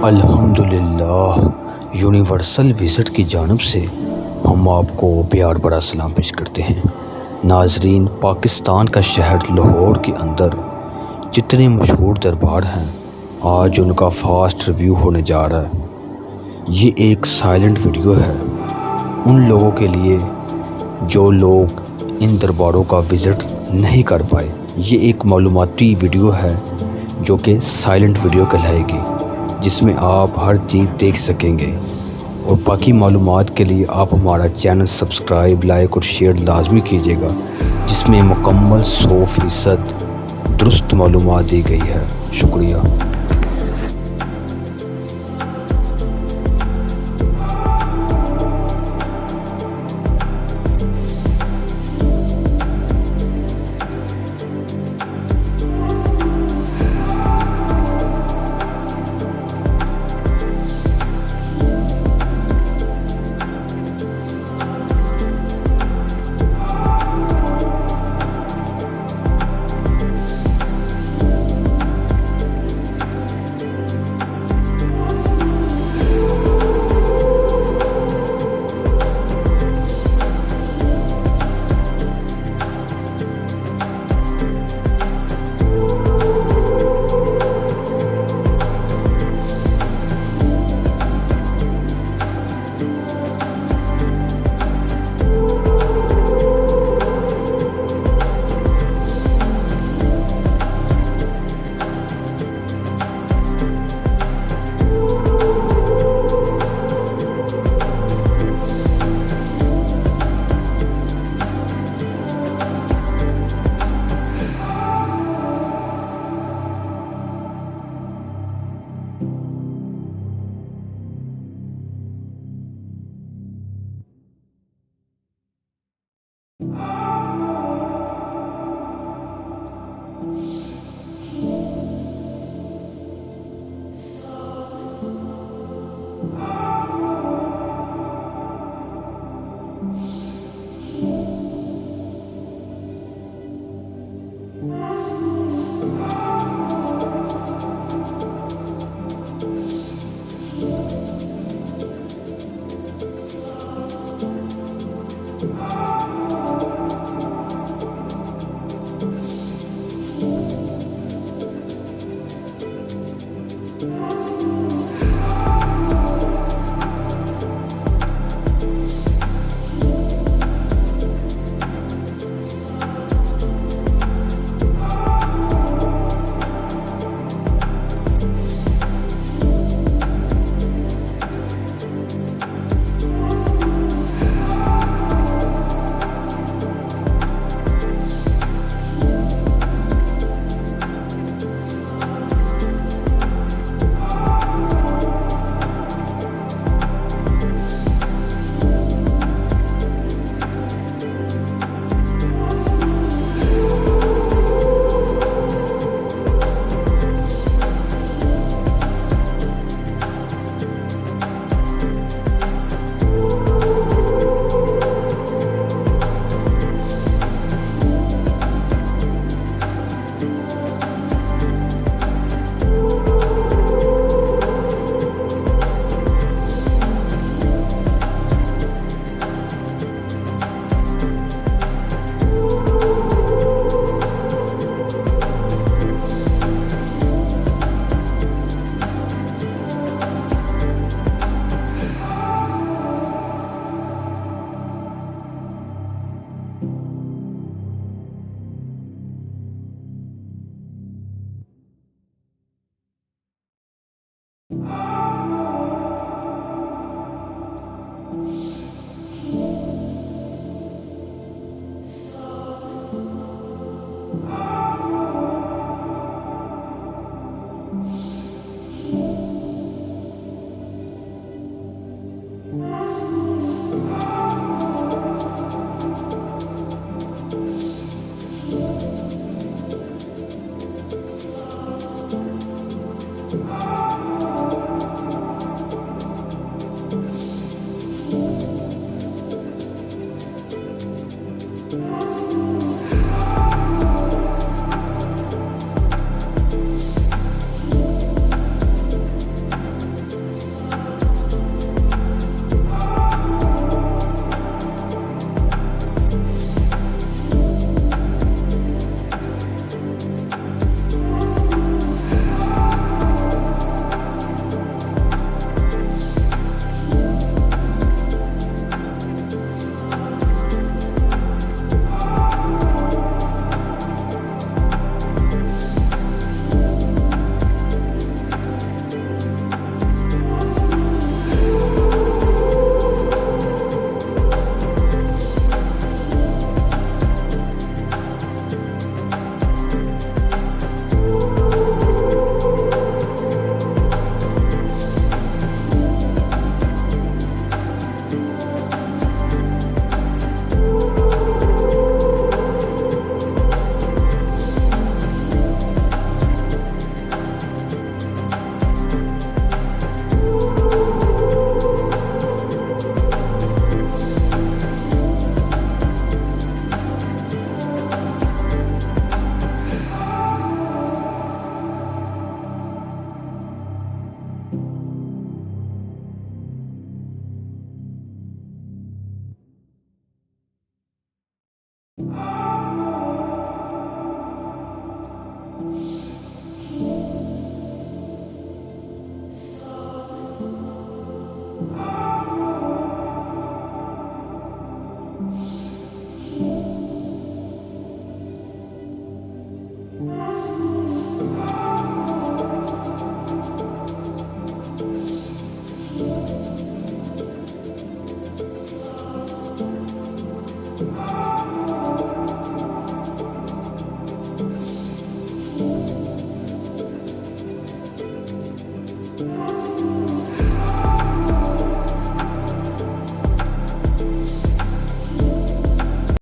अल्हम्दुलिल्लाह universal visit की जानिब से हम आपको प्यार भरा सलाम पेश करते हैं। नाजरीन, पाकिस्तान का शहर लाहौर के अंदर जितने मशहूर दरबार हैं, आज उनका फास्ट रिव्यू होने जा रहा है। ये एक साइलेंट वीडियो है उन लोगों के लिए जो लोग इन दरबारों का विज़िट नहीं कर पाए। ये एक मालूमाती वीडियो है जो कि साइलेंट वीडियो कहलाएगी, जिसमें आप हर चीज़ देख सकेंगे। और बाकी मालूमात के लिए आप हमारा चैनल सब्सक्राइब, लाइक और शेयर लाजमी कीजिएगा, जिसमें मुकम्मल 100% दुरुस्त मालूमात दी गई है। शुक्रिया।